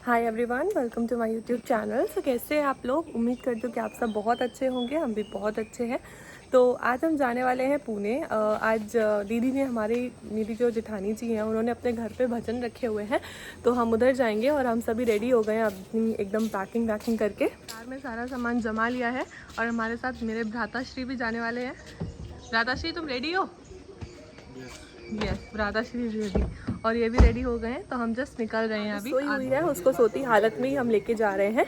Hi everyone, welcome to my YouTube channel. So कैसे हैं आप लोग? उम्मीद करती हूँ कि आप सब बहुत अच्छे होंगे। हम भी बहुत अच्छे हैं। तो आज हम जाने वाले हैं पुणे। आज दीदी ने मेरी जो जेठानी जी हैं, उन्होंने अपने घर पे भजन रखे हुए हैं, तो हम उधर जाएंगे। और हम सभी रेडी हो गए हैं अपनी एकदम पैकिंग वैकिंग करके। कार में सारा सामान जमा लिया है और हमारे साथ मेरे भ्राताश्री भी जाने वाले हैं। भ्राताश्री, तुम रेडी हो? यस, भ्राताश्री रेडी और ये भी रेडी हो गए हैं। तो हम जस्ट निकल रहे हैं। अभी सोई हुई है, उसको सोती हालत में ही हम लेके जा रहे हैं।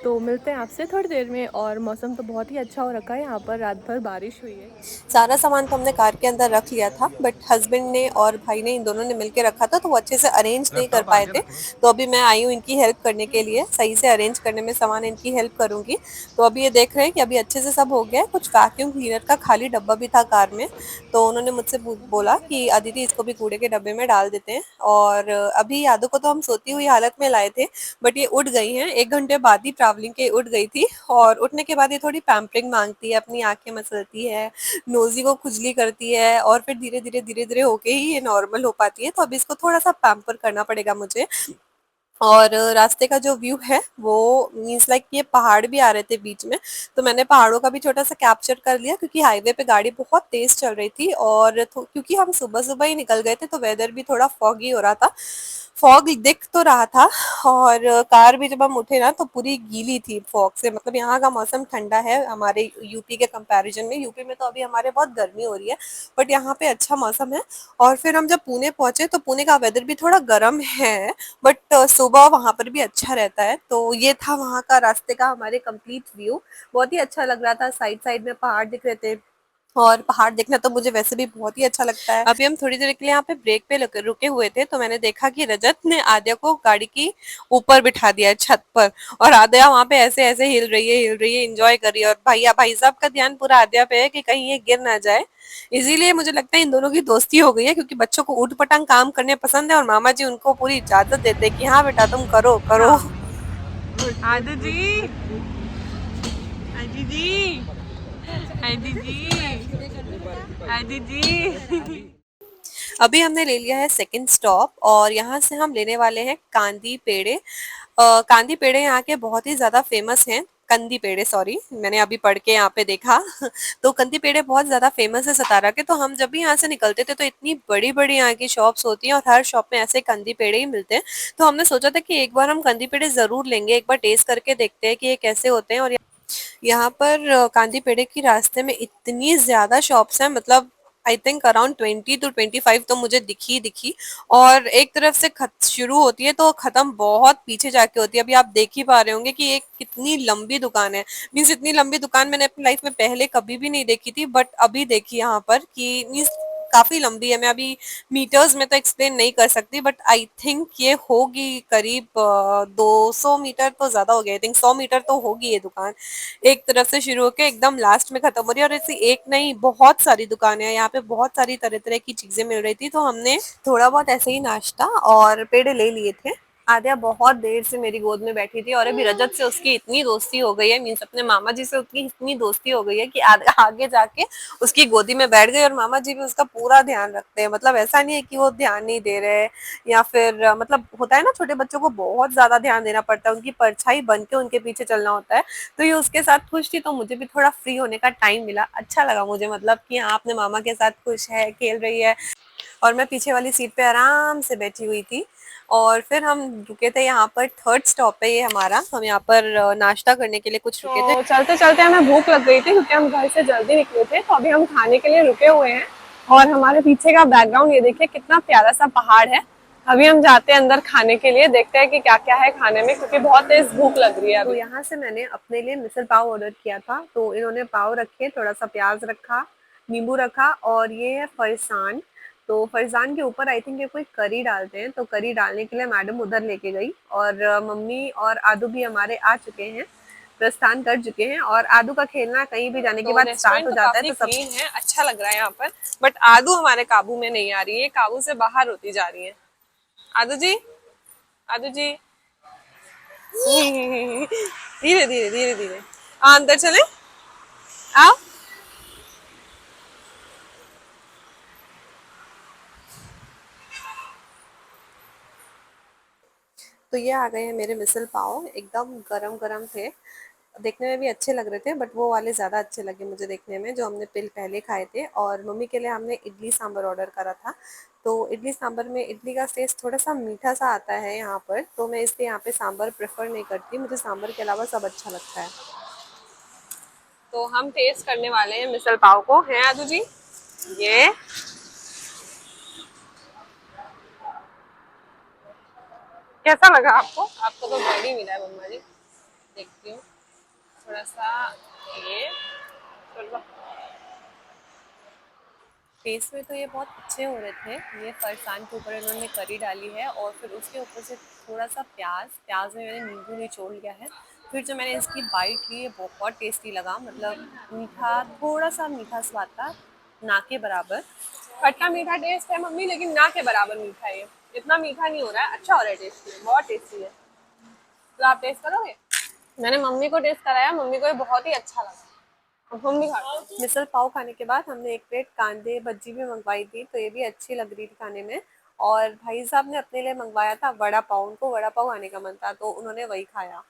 तो मिलते हैं आपसे थोड़ी देर में। और मौसम तो बहुत ही अच्छा हो रखा है, यहाँ पर रात भर बारिश हुई है। सारा सामान तो हमने कार के अंदर रख लिया था, बट हस्बैंड ने और भाई ने इन दोनों ने मिलके रखा था, तो वो अच्छे से अरेंज नहीं कर पाए थे। तो अभी मैं आई हूँ इनकी हेल्प करने के लिए, सही से अरेंज करने में सामान इनकी हेल्प करूंगी। तो अभी ये देख रहे हैं कि अभी अच्छे से सब हो गया है। कुछ वैक्यूम क्लीनर का खाली डब्बा भी था कार में, तो उन्होंने मुझसे बोला कि अदिति इसको भी कूड़े के डब्बे में डाल देते हैं। और अभी यादव को तो हम सोती हुई हालत में लाए थे, बट ये उठ गई हैं। 1 घंटे बाद ही ट्रैवलिंग के उठ गई थी, और उठने के बाद ये थोड़ी पैम्परिंग मांगती है, अपनी आंखें मसलती है, नोजी को खुजली करती है, और फिर धीरे धीरे होके ही ये नॉर्मल हो पाती है। तो अब इसको थोड़ा सा पैम्पर करना पड़ेगा मुझे। और रास्ते का जो व्यू है वो मीन्स लाइक ये पहाड़ भी आ रहे थे बीच में, तो मैंने पहाड़ों का भी छोटा सा कैप्चर कर लिया, क्योंकि हाईवे पे गाड़ी बहुत तेज चल रही थी। और क्योंकि हम सुबह सुबह ही निकल गए थे, तो वेदर भी थोड़ा फॉगी हो रहा था। फॉग दिख तो रहा था, और कार भी जब हम उठे ना तो पूरी गीली थी फॉग से। मतलब यहाँ का मौसम ठंडा है हमारे यूपी के कंपैरिजन में। यूपी में तो अभी हमारे बहुत गर्मी हो रही है, बट यहाँ पे अच्छा मौसम है। और फिर हम जब पुणे पहुंचे तो पुणे का वेदर भी थोड़ा गर्म है, बट सुबह वहां पर भी अच्छा रहता है। तो ये था वहां का रास्ते का हमारे कंप्लीट व्यू। बहुत ही अच्छा लग रहा था, साइड साइड में पहाड़ दिख रहे थे, और पहाड़ देखना तो मुझे वैसे भी बहुत ही अच्छा लगता है। अभी हम थोड़ी देर के लिए यहाँ पे ब्रेक पे रुके हुए थे, तो मैंने देखा कि रजत ने आद्या को गाड़ी की ऊपर बिठा दिया है, छत पर। और आद्या वहां पे ऐसे ऐसे हिल रही है, एंजॉय कर रही है। और भैया भाई साहब का ध्यान पूरा आद्या पे है कि कहीं ये गिर ना जाए। इसीलिए मुझे लगता है इन दोनों की दोस्ती हो गई है, क्योंकि बच्चों को ऊट पटांग काम करने पसंद है, और मामा जी उनको पूरी इजाजत देते हैं कि हाँ बेटा तुम करो करो। आदि जी, आदि जी, आदि जी, आदि जी। अभी हमने ले लिया है सेकंड स्टॉप, और यहाँ से हम लेने वाले हैं कांदी पेड़े। कांदी पेड़े यहाँ के बहुत ही ज्यादा फेमस हैं। कंदी पेड़े, सॉरी, मैंने अभी पढ़ के यहाँ पे देखा। तो कंदी पेड़े बहुत ज्यादा फेमस है सतारा के। तो हम जब भी यहाँ से निकलते थे तो इतनी बड़ी बड़ी यहाँ की शॉप्स होती हैं, और हर शॉप में ऐसे कंदी पेड़े ही मिलते हैं। तो हमने सोचा था कि एक बार हम कंदी पेड़े जरूर लेंगे, एक बार टेस्ट करके देखते हैं कि ये कैसे होते हैं। और यहाँ पर कांदी पेड़े की रास्ते में इतनी ज्यादा शॉप्स हैं, मतलब आई थिंक अराउंड 20 to 25 तो मुझे दिखी। और एक तरफ से शुरू होती है तो खत्म बहुत पीछे जाके होती है। अभी आप देख ही पा रहे होंगे कि एक कितनी लंबी दुकान है। मीन्स इतनी लंबी दुकान मैंने अपनी लाइफ में पहले कभी भी नहीं देखी थी, बट अभी देखी यहाँ पर कि मीन्स काफी लंबी है। मैं अभी मीटर्स में तो एक्सप्लेन नहीं कर सकती, बट आई थिंक ये होगी करीब 200 मीटर तो ज्यादा हो गया। आई थिंक 100 मीटर तो होगी ये दुकान। एक तरफ से शुरू होकर एकदम लास्ट में खत्म हो रही है। और ऐसी एक नहीं, बहुत सारी दुकानें हैं यहाँ पे, बहुत सारी तरह तरह की चीजें मिल रही थी। तो हमने थोड़ा बहुत ऐसे ही नाश्ता और पेड़ ले लिए थे। आद्या बहुत देर से मेरी गोद में बैठी थी, और अभी रजत से उसकी इतनी दोस्ती हो गई है, मीन्स अपने मामा जी से उसकी इतनी दोस्ती हो गई है कि आगे जाके उसकी गोदी में बैठ गई। और मामा जी भी उसका पूरा ध्यान रखते हैं। मतलब ऐसा नहीं है कि वो ध्यान नहीं दे रहे, या फिर मतलब होता है ना, छोटे बच्चों को बहुत ज्यादा ध्यान देना पड़ता है, उनकी परछाई बन के उनके पीछे चलना होता है। तो ये उसके साथ खुश थी, तो मुझे भी थोड़ा फ्री होने का टाइम मिला। अच्छा लगा मुझे, मतलब कि हाँ अपने मामा के साथ खुश है, खेल रही है। और मैं पीछे वाली सीट पे आराम से बैठी हुई थी। और फिर हम रुके थे यहाँ पर, थर्ड स्टॉप है ये हमारा। हम यहाँ पर नाश्ता करने के लिए कुछ रुके थे। तो चलते चलते हमें भूख लग गई थी, क्योंकि हम घर से जल्दी निकले थे। तो अभी हम खाने के लिए रुके हुए हैं। और हमारे पीछे का बैकग्राउंड ये देखिए, कितना प्यारा सा पहाड़ है। अभी हम जाते हैं अंदर खाने के लिए, देखते हैं कि क्या क्या है खाने में, क्योंकि बहुत तेज भूख लग रही है। तो यहाँ से मैंने अपने लिए मिसल पाव ऑर्डर किया था। तो इन्होंने पाव रखे, थोड़ा सा प्याज रखा, नींबू रखा, और ये है फरसान। तो फरसान के ऊपर आई थिंक ये कोई करी डालते हैं। तो करी डालने के लिए मैडम उधर लेके गई, और मम्मी और आदू भी हमारे आ चुके हैं, प्रस्थान कर चुके हैं। और आदू का खेलना कहीं भी जाने के बाद स्टार्ट हो जाता है। तो सब क्लीन है, अच्छा लग रहा है यहाँ पर। बट आदू हमारे काबू में नहीं आ रही है, काबू से बाहर होती जा रही है। आदू जी, आदू जी, धीरे धीरे धीरे धीरे। अंदर चले, आओ। तो ये आ गए हैं मेरे मिसल पाव, एकदम गरम गरम थे, देखने में भी अच्छे लग रहे थे, बट वो वाले ज़्यादा अच्छे लगे मुझे देखने में जो हमने पहले खाए थे। और मम्मी के लिए हमने इडली सांभर ऑर्डर करा था। तो इडली सांभर में इडली का टेस्ट थोड़ा सा मीठा सा आता है यहाँ पर, तो मैं इसलिए यहाँ पे सांभर प्रेफर नहीं करती, मुझे सांभर के अलावा सब अच्छा लगता है। तो हम टेस्ट करने वाले हैं मिसल पाव को, हैं आदू जी? ये कैसा लगा आपको? आपको तो ब्रेड ही मिला है मम्मा जी। देखती हूँ थोड़ा सा, ये चलो। टेस्ट में तो ये बहुत अच्छे हो रहे थे। ये फरसान के ऊपर इन्होंने करी डाली है और फिर उसके ऊपर से थोड़ा सा प्याज में मैंने नींबू निचोड़ लिया है। फिर जो मैंने इसकी बाइट ली, ये बहुत टेस्टी लगा, मतलब मीठा, थोड़ा सा मीठा स्वाद था, ना के बराबर। खट्टा मीठा टेस्ट है मम्मी, लेकिन ना के बराबर मीठा है ये। इतना मीठा नहीं हो रहा है, अच्छा हो रहा है टेस्ट में, बहुत टेस्टी है। तो आप टेस्ट करोगे? मैंने मम्मी को टेस्ट कराया, मम्मी को ये बहुत ही अच्छा लगा। अब हम भी खाते हैं। मिसल पाव खाने के बाद हमने एक प्लेट कांदे भज्जी भी मंगवाई थी, तो ये भी अच्छी लग रही थी खाने में। और भाई साहब ने अपने लिए मंगवाया था वड़ा पाव, उनको वड़ा पाव खाने का मन था तो उन्होंने वही खाया।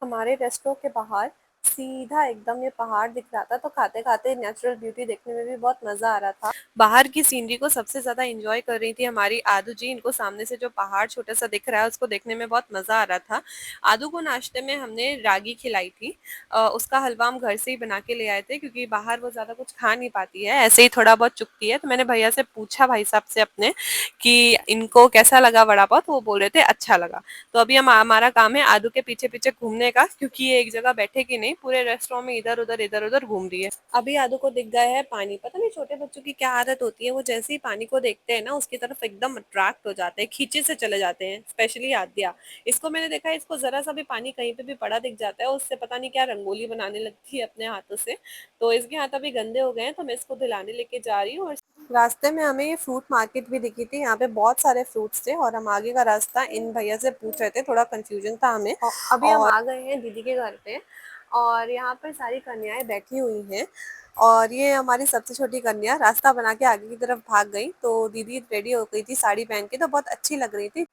हमारे रेस्टोरेंट के बाहर सीधा एकदम ये पहाड़ दिख रहा था, तो खाते खाते नेचुरल ब्यूटी देखने में भी बहुत मजा आ रहा था। बाहर की सीनरी को सबसे ज्यादा एंजॉय कर रही थी हमारी आदू जी, इनको सामने से जो पहाड़ छोटा सा दिख रहा है उसको देखने में बहुत मजा आ रहा था। आदू को नाश्ते में हमने रागी खिलाई थी, उसका हलवा हम घर से ही बना के ले आए थे, क्योंकि बाहर वो ज्यादा कुछ खा नहीं पाती है, ऐसे ही थोड़ा बहुत चुकती है। तो मैंने भैया से पूछा, भाई साहब से अपने, कि इनको कैसा लगा वड़ा पाव, तो वो बोल रहे थे अच्छा लगा। तो अभी हमारा काम है आदू के पीछे पीछे घूमने का, क्योंकि ये एक जगह बैठेगी नहीं, पूरे रेस्टोरेंट में इधर उधर घूम रही है। अभी आदू को दिख गया है पानी, पता नहीं छोटे बच्चों की क्या आदत होती है, वो जैसे ही पानी को देखते हैं ना उसकी तरफ एकदम अट्रैक्ट हो जाते हैं, खींचे से चले जाते हैं, स्पेशली आद्या। इसको मैंने देखा है, इसको जरा सा भी पानी कहीं पे भी पड़ा दिख जाता है, उससे पता नहीं क्या रंगोली बनाने लगती है अपने हाथों से। तो इसके हाथ अभी गंदे हो गए हैं, तो मैं इसको धुलाने लेके जा रही हूँ। और रास्ते में हमें ये फ्रूट मार्केट भी दिखी थी, यहाँ पे बहुत सारे फ्रूट्स थे और हम आगे का रास्ता इन भैया से पूछ रहे थे, थोड़ा कंफ्यूजन था हमें। अभी हम आ गए हैं दीदी के घर पे और यहाँ पर सारी कन्याएं बैठी हुई हैं और ये हमारी सबसे छोटी कन्या रास्ता बना के आगे की तरफ भाग गई, तो दीदी रेडी हो गई थी साड़ी पहन के, तो बहुत अच्छी लग रही थी।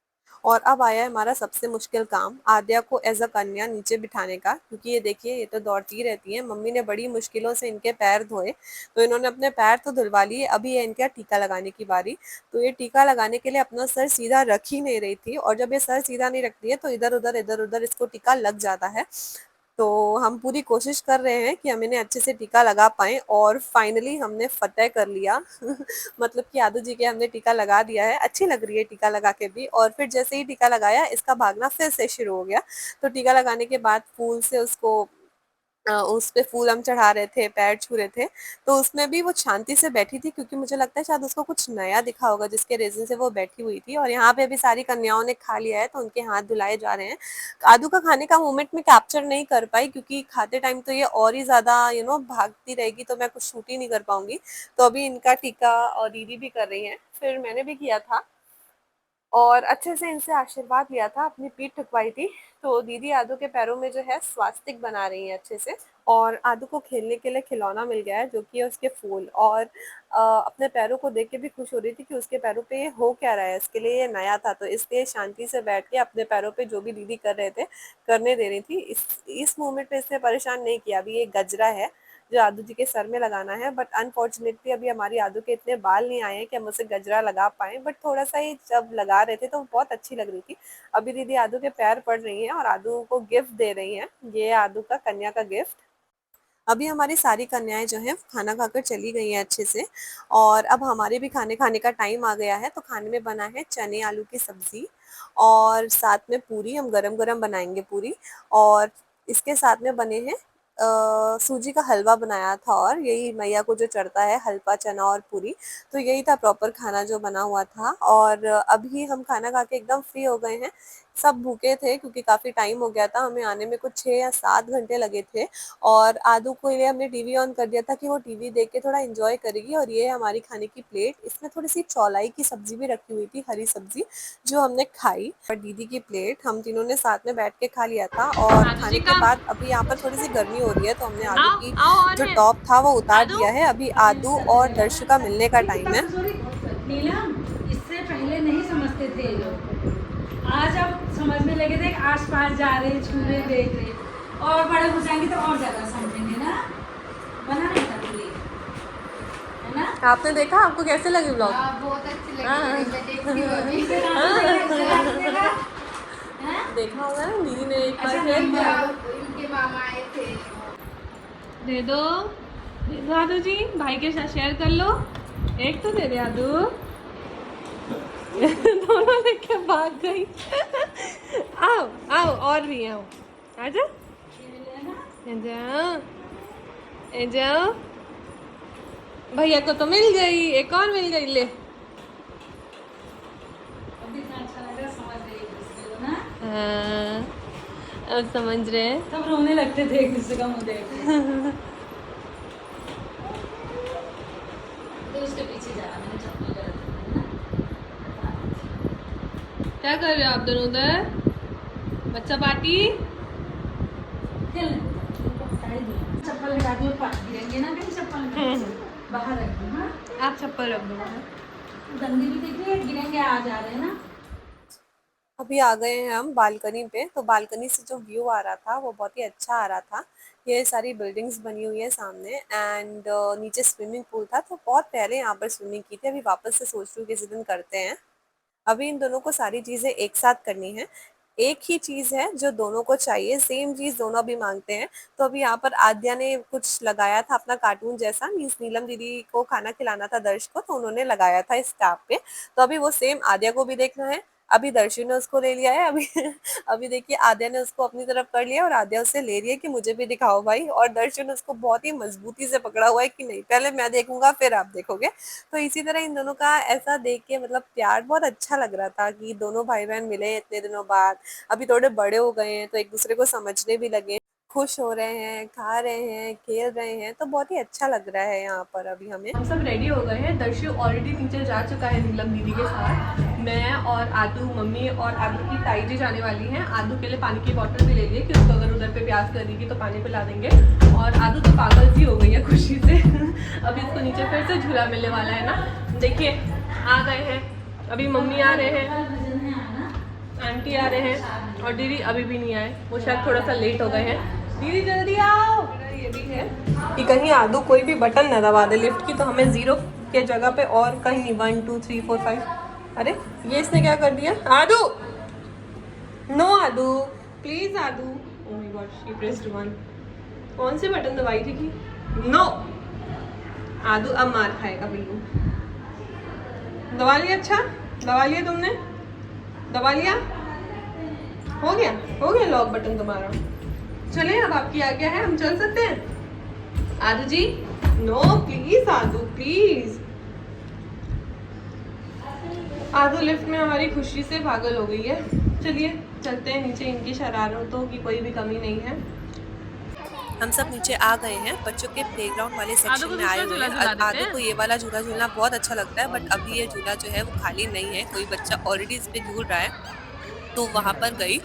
और अब आया है हमारा सबसे मुश्किल काम, आद्या को एज अ कन्या नीचे बिठाने का, क्योंकि ये देखिए ये तो दौड़ती रहती है। मम्मी ने बड़ी मुश्किलों से इनके पैर धोए, तो इन्होंने अपने पैर तो धुलवा लिए, अभी है इनका टीका लगाने की बारी। तो ये टीका लगाने के लिए अपना सर सीधा रख ही नहीं रही थी, और जब ये सर सीधा नहीं रखती है तो इधर उधर इसको टीका लग जाता है। तो हम पूरी कोशिश कर रहे हैं कि हम इन्हें अच्छे से टीका लगा पाएँ, और फाइनली हमने फ़तेह कर लिया। मतलब कि आदू जी के हमने टीका लगा दिया है, अच्छी लग रही है टीका लगा के भी। और फिर जैसे ही टीका लगाया इसका भागना फिर से शुरू हो गया। तो टीका लगाने के बाद फूल से उसको उस पे फूल हम चढ़ा रहे थे, पैर छू रहे थे, तो उसमें भी वो शांति से बैठी थी, क्योंकि मुझे लगता है शायद उसको कुछ नया दिखा होगा जिसके रीज़न से वो बैठी हुई थी। और यहाँ पे अभी सारी कन्याओं ने खा लिया है, तो उनके हाथ धुलाए जा रहे हैं। आदू का खाने का मोमेंट मैं कैप्चर नहीं कर पाई, क्योंकि खाते टाइम तो ये और ही ज़्यादा भागती रहेगी, तो मैं कुछ शूट ही नहीं कर पाऊँगी। तो अभी इनका टीका और दीदी भी कर रही हैं, फिर मैंने भी किया था और अच्छे से इनसे आशीर्वाद लिया था, अपनी पीठ ठुकवाई थी। तो दीदी आदू के पैरों में जो है स्वास्तिक बना रही है अच्छे से, और आदू को खेलने के लिए खिलौना मिल गया है जो कि है उसके फूल। और अपने पैरों को देख के भी खुश हो रही थी कि उसके पैरों पे ये हो क्या रहा है, इसके लिए ये नया था, तो इसलिए शांति से बैठ के अपने पैरों पे जो भी दीदी कर रहे थे करने दे रही थी। इस मोमेंट पे इसने परेशान नहीं किया। अभी ये गजरा है जो आदू जी के सर में लगाना है, बट अनफॉर्चुनेटली अभी हमारी आदू के इतने बाल नहीं आए हैं कि हम उसे गजरा लगा पाए, बट थोड़ा सा ही जब लगा रहे थे तो बहुत अच्छी लग रही थी। अभी दीदी आदू के पैर पड़ रही हैं और आदू को गिफ्ट दे रही हैं, ये आदू का कन्या का गिफ्ट। अभी हमारी सारी कन्याएं जो हैं खाना खाकर चली गई हैं अच्छे से, और अब हमारे भी खाने खाने का टाइम आ गया है। तो खाने में बना है चने आलू की सब्जी और साथ में पूरी, हम गरम गरम बनाएंगे पूरी। और इसके साथ में बने हैं सूजी का हलवा बनाया था, और यही मैया को जो चढ़ता है हलवा चना और पूरी। तो यही था प्रॉपर खाना जो बना हुआ था। और अभी हम खाना खा के एकदम फ्री हो गए हैं। सब भूखे थे क्योंकि काफ़ी टाइम हो गया था, हमें आने में कुछ 6 या 7 घंटे लगे थे। और आदू को लिए हमने टीवी ऑन कर दिया था कि वो टीवी देख के थोड़ा एंजॉय करेगी। और ये हमारी खाने की प्लेट, इसमें थोड़ी सी चौलाई की सब्जी भी रखी हुई थी, हरी सब्जी, जो हमने खाई। और दीदी की प्लेट हम तीनों ने साथ में बैठ के खा लिया था। और आदू जी खाने के का बाद अभी यहाँ पर थोड़ी सी गर्मी हो रही है, तो हमने आदू आओ की आओ और जो है टॉप था वो उतार आदू। दिया है। अभी आदू और दर्शिका मिलने का टाइम है। नीलम, इससे पहले नहीं समझते थे ये लोग, आज अब समझने लगे थे आस पास जा रहे छू रहे देख रहे, और बड़े हो जाएंगे तो और ज्यादा समझेंगे ना, बनाना था तो ये, है ना। आपने देखा, आपको कैसे लगे ब्लॉग? बहुत अच्छी लगी, मैं देखती हूँ अभी। देखा होगा ना दीदी ने एक बार अच्छा, शेयर किया। इनके मामा आए थे। दे दो आदू जी, भाई के साथ शेयर कर लो। एक तो दे दे आदू। दोनों लेके भाग गई। आओ आओ, और भी आओ, आजा जाओ जाओ। भैया को तो मिल गई, एक और मिल गई, ले। अभी इतना अच्छा लग रहा है, समझ रहे एक दूसरे को ना। हाँ, अब समझ रहे हैं। तब रोने लगते थे एक दूसरे का मुंह देख के। तो उसके पीछे जा रहा, मैंने चप्पल कर रखी है ना। क्या कर रहे हो आप दोनों उधर? बच्चा पार्टी। खेलने दो, साड़ी दो। चप्पल हटा दो, गिरेंगे ना कहीं चप्पल, बाहर रख दो। हाँ, आप चप्पल रख दो। गंदी भी दिख रही है, गिरेंगे, आ जा रहे हैं ना। अभी आ गए हैं हम बालकनी पे। तो बालकनी से जो व्यू आ रहा था वो बहुत ही अच्छा आ रहा था। ये सारी बिल्डिंग्स बनी हुई है सामने, एंड नीचे स्विमिंग पूल था। तो बहुत पहले यहाँ पर स्विमिंग की थी, अभी वापस से सोच रही हूँ किसी दिन करते हैं। अभी इन दोनों को सारी चीजें एक साथ करनी है। एक ही चीज है जो दोनों को चाहिए, सेम चीज दोनों अभी मांगते हैं। तो अभी यहाँ पर आद्या ने कुछ लगाया था अपना कार्टून जैसा, मीन्स नीलम दीदी को खाना खिलाना था दर्श को, तो उन्होंने लगाया था इस टैब पे। तो अभी वो सेम आद्या को भी देखना है। अभी दर्शु ने उसको ले लिया है। अभी अभी देखिए आद्या ने उसको अपनी तरफ कर लिया और आद्या उससे ले रही है कि मुझे भी दिखाओ भाई, और दर्शु ने उसको बहुत ही मजबूती से पकड़ा हुआ है कि नहीं पहले मैं देखूंगा फिर आप देखोगे। तो इसी तरह इन दोनों का ऐसा देख के मतलब प्यार बहुत अच्छा लग रहा था कि दोनों भाई बहन मिले इतने दिनों बाद। अभी थोड़े बड़े हो गए हैं तो एक दूसरे को समझने भी लगे, खुश हो रहे हैं, खा रहे हैं, खेल रहे हैं, तो बहुत ही अच्छा लग रहा है यहाँ पर अभी हमें। हम सब रेडी हो गए हैं। दर्शु ऑलरेडी नीचे जा चुका है नीलम दीदी के साथ। मैं और आदू, मम्मी और आदू की ताई जी जाने वाली हैं। आदू के लिए पानी की बोतल भी ले लिए कि उसको अगर उधर पे प्यास लगेगी तो पानी पिला देंगे। और आदू तो पागल सी हो गई है खुशी से। अभी इसको नीचे फिर से झूला मिलने वाला है ना। देखिए आ गए हैं, अभी मम्मी आ रहे हैं, आंटी आ रहे हैं, और दीदी अभी भी नहीं आए, वो शायद थोड़ा सा लेट हो गए हैं। दीदी जल्दी आओ। ये भी है कि कहीं आदू कोई भी बटन न दबा दे लिफ्ट की, तो हमें 0 के जगह पे और कहीं नहीं 1 2 3 4 5। अरे ये इसने क्या कर दिया? Aadu, no Aadu, please Aadu. Oh my God, she pressed 1। कौन से बटन दबाई थी कि नो? आदू अब मार खाएगा बिल्लू। दबा लिया? अच्छा दबा लिया तुमने, दबा लिया, हो गया लॉक बटन तुम्हारा। चले अब आपकी आज्ञा है, हम चल सकते हैं। आदू जी नो प्लीज, आदू प्लीज। आदू लिफ्ट में हमारी खुशी से पागल हो गई है। चलिए चलते हैं नीचे, इनकी शरारतों की कोई भी कमी नहीं है। हम सब नीचे आ गए हैं, बच्चों के प्लेग्राउंड वाले सेक्शन में आए हुए हैं। आदू को ये वाला झूला झूलना बहुत अच्छा लगता है, बट अभी ये झूला जो है वो खाली नहीं है, कोई बच्चा ऑलरेडी इस पे झूल रहा है। तो वहाँ पर गई,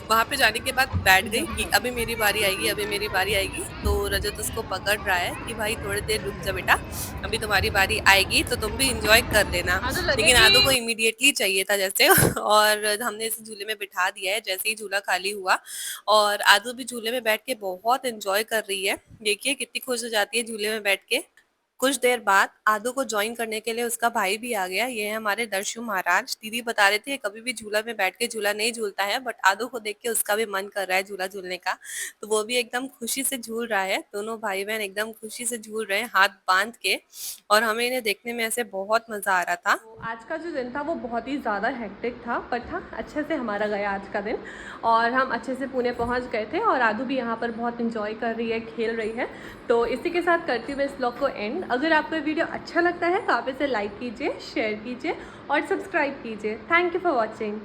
वहाँ पे जाने के बाद बैठ गई कि अभी मेरी बारी आएगी, अभी मेरी बारी आएगी। तो रजत उसको पकड़ रहा है कि भाई थोड़ी देर रुक जा बेटा, अभी तुम्हारी बारी आएगी तो तुम भी इंजॉय कर लेना। लेकिन आदू को इमीडिएटली चाहिए था जैसे, और हमने इसे झूले में बिठा दिया है जैसे ही झूला खाली हुआ। और आदू भी झूले में बैठ के बहुत इंजॉय कर रही है। देखिए कितनी खुश हो जाती है झूले में बैठ के। कुछ देर बाद आदू को ज्वाइन करने के लिए उसका भाई भी आ गया। ये है हमारे दर्शु महाराज। दीदी बता रहे थे कभी भी झूला में बैठ के झूला नहीं झूलता है, बट आदू को देख के उसका भी मन कर रहा है झूला झूलने का, तो वो भी एकदम खुशी से झूल रहा है। दोनों भाई बहन एकदम खुशी से झूल रहे हैं हाथ बांध के, और हमें इन्हें देखने में ऐसे बहुत मजा आ रहा था। तो आज का जो दिन था वो बहुत ही ज्यादा हेक्टिक था, पर था अच्छे से हमारा गया आज का दिन, और हम अच्छे से पुणे पहुंच गए थे। और आदू भी यहाँ पर बहुत इंजॉय कर रही है, खेल रही है। तो इसी के साथ करती हूँ मैं इस ब्लॉग को एंड। अगर आपको ये वीडियो अच्छा लगता है तो आप इसे लाइक कीजिए, शेयर कीजिए और सब्सक्राइब कीजिए। Thank you for watching.